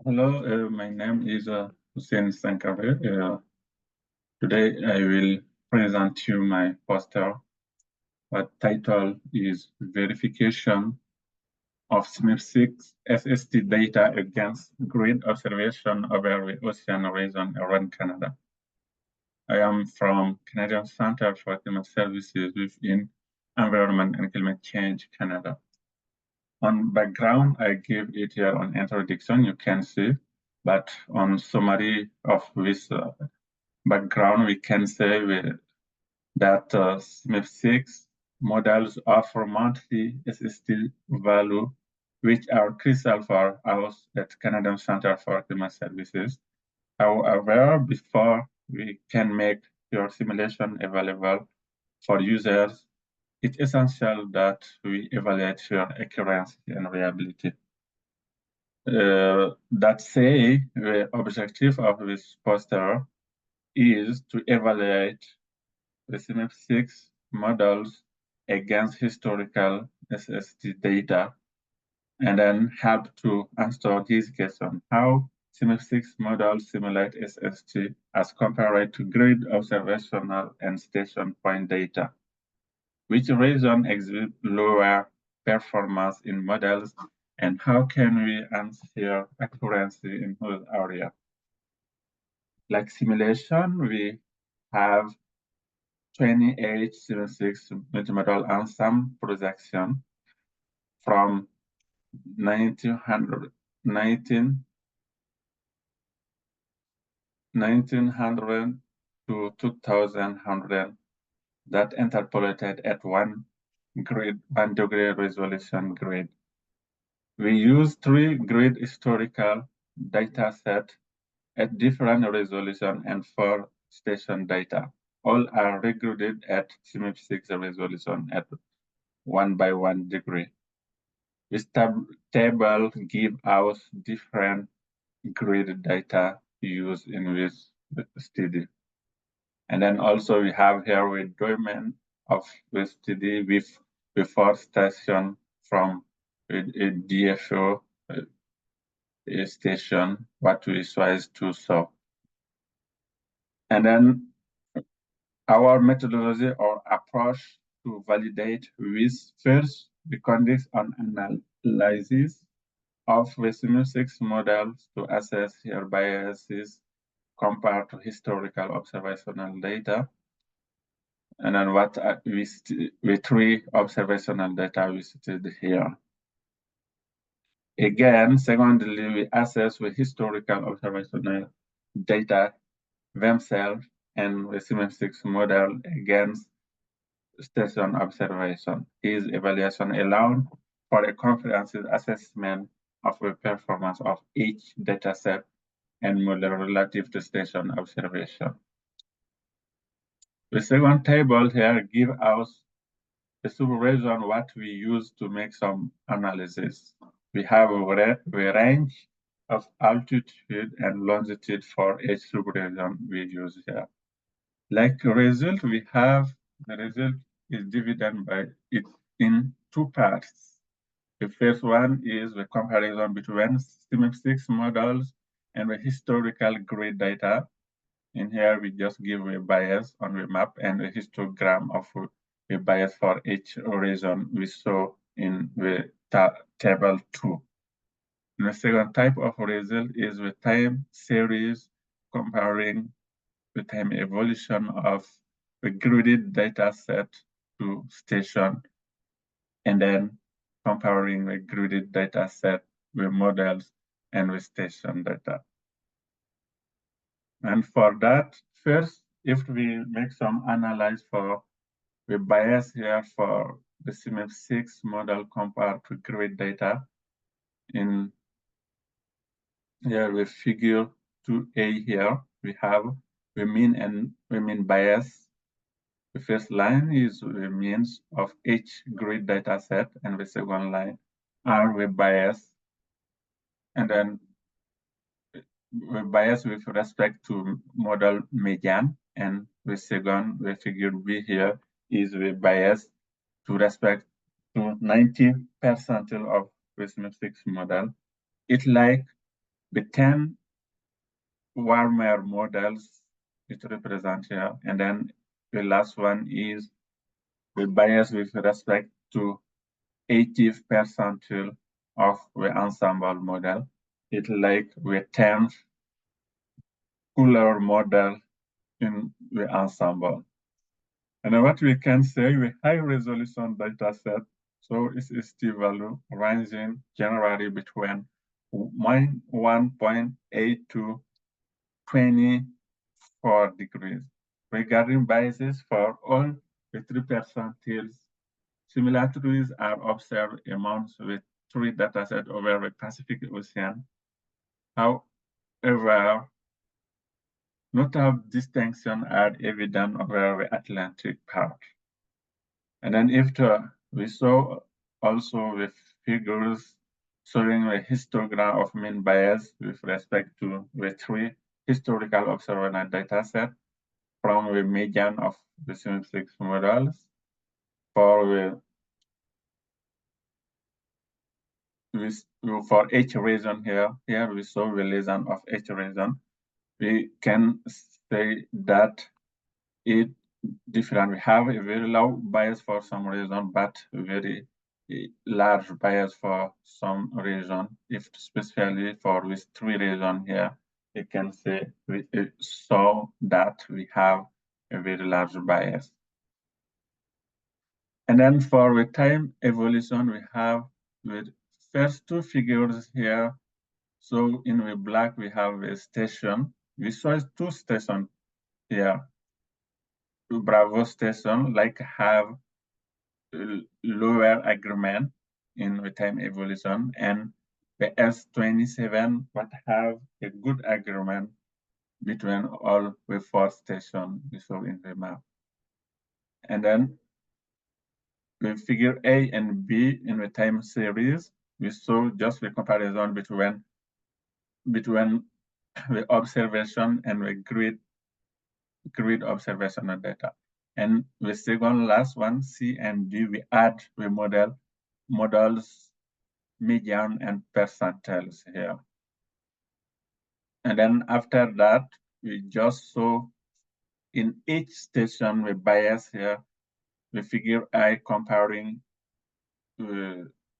Hello, my name is Housseyni SANKARE. Today I will present you my poster. What title is Verification of CMIP6 SST data against grid observation over the ocean region around Canada. I am from Canadian Center for Climate Services within Environment and Climate Change, Canada. On background, I give it here on introduction, you can see, but on summary of this background, we can say that CMIP6 models offer monthly SST value, which are crucial for us at Canadian Center for Climate Services. However, before we can make your simulation available for users, it's essential that we evaluate your accuracy and reliability. That say, the objective of this poster is to evaluate the CMIP6 models against historical SST data and then help to answer this question: how CMIP6 models simulate SST as compared to grid observational and station point data? Which region exhibit lower performance in models, and how can we ensure accuracy in those areas? Like simulation, we have 28 CMIP6 multimodal ensemble projection from 1900 to 2100 that interpolated at 1 degree resolution grid. We use 3 grid historical data set at different resolution and 4 station data. All are regraded at CMIP6 resolution at 1 by 1 degree. This table gives us different grid data used in this study. And then also we have here a domain of the study with the 4 station from a DFO station, what we try to solve. And then our methodology or approach to validate with first, we conduct an analysis of the CMIP6 models to assess their biases compared to historical observational data. And then what we 3 observational data we studied here. Again, secondly, we assess the historical observational data themselves and the CMIP6 model against station observation. His evaluation allowed for a comprehensive assessment of the performance of each dataset and model relative to station observation. The second table here gives us the subregion what we use to make some analysis. We have a range of altitude and longitude for each subregion we use here. Like result, we have the result is divided by it in 2 parts. The first one is the comparison between CMIP6 models and the historical grid data. In here, we just give a bias on the map and a histogram of the bias for each region we saw in the table 2. And the second type of result is the time series comparing the time evolution of the gridded data set to station, and then comparing the gridded data set with models and with station data. And for that, first, if we make some analysis for the bias here for the CMIP6 model compared to grid data, in here with figure 2A here, we have the mean and the mean bias. The first line is the means of each grid data set, and the second line are the bias. And then the bias with respect to model median, and the second, the figure B here, is the bias to respect to 90% of the CMIP6 model. It's like the 10 warmer models it represents here. And then the last one is the bias with respect to 80th percentile of the ensemble model. It's like the 10th cooler model in the ensemble. And what we can say, the high resolution data set, so SST value ranging generally between -1.8 to 24 degrees. Regarding biases for all the 3 percentiles, similarities are observed amongst the 3 datasets over the Pacific Ocean. However, notable distinctions are evident over the Atlantic part. And then we saw also the figures showing the histogram of mean bias with respect to the 3 historical observational data set from the median of the CMIP6 models for each region here. Here we saw the lesson of each region. We can say that it different. We have a very low bias for some region, but very large bias for some region. If especially for these 3 regions here, you can say we saw that we have a very large bias. And then for the time evolution, we have the first 2 figures here. So in the black, we have a station. We saw 2 stations here. 2 Bravo station like have lower agreement in the time evolution, and the S27 but have a good agreement between all the 4 stations we saw in the map. And then the figure A and B in the time series, we saw just the comparison between the observation and the grid observational data. And the second last one, C and D, we add the models, median and percentiles here. And then after that, we just saw in each station the bias here, the figure I comparing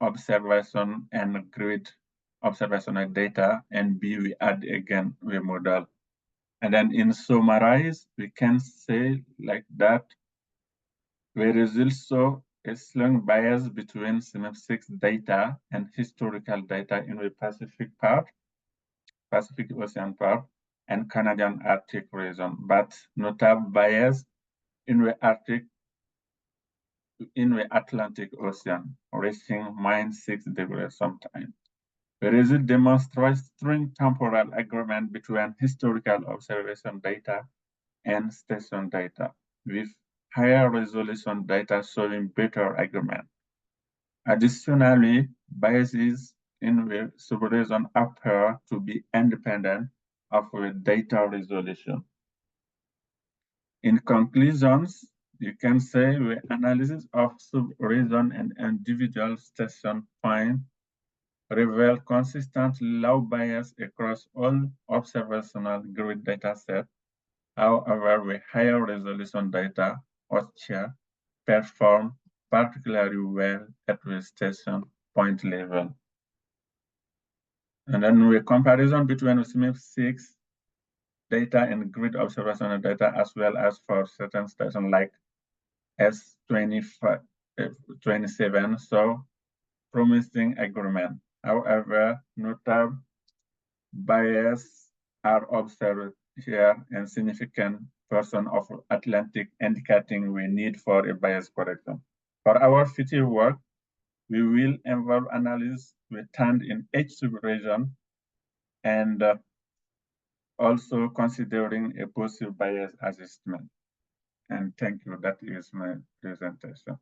observation and grid observational data, and B, we add again the model. And then in summarize, we can say like that, there is also a strong bias between CMIP6 data and historical data in the Pacific Ocean part, and Canadian Arctic region, but notable bias in the Atlantic Ocean, reaching -6 degrees sometimes. The result demonstrates strong temporal agreement between historical observation data and station data, with higher resolution data showing better agreement. Additionally, biases in the subregion appear to be independent of the data resolution. In conclusions, you can say the analysis of subregion and individual station points reveal consistent low bias across all observational grid data sets. However, the higher resolution data, OCHA, perform particularly well at the station point level. And then the comparison between the CMIP6 data and grid observational data, as well as for certain stations like S27, so promising agreement. However, notable bias are observed here and significant portion of Atlantic indicating we need for a bias correction. For our future work, we will involve analysis returned in each subregion and also considering a possible bias adjustment. And thank you, that is my presentation.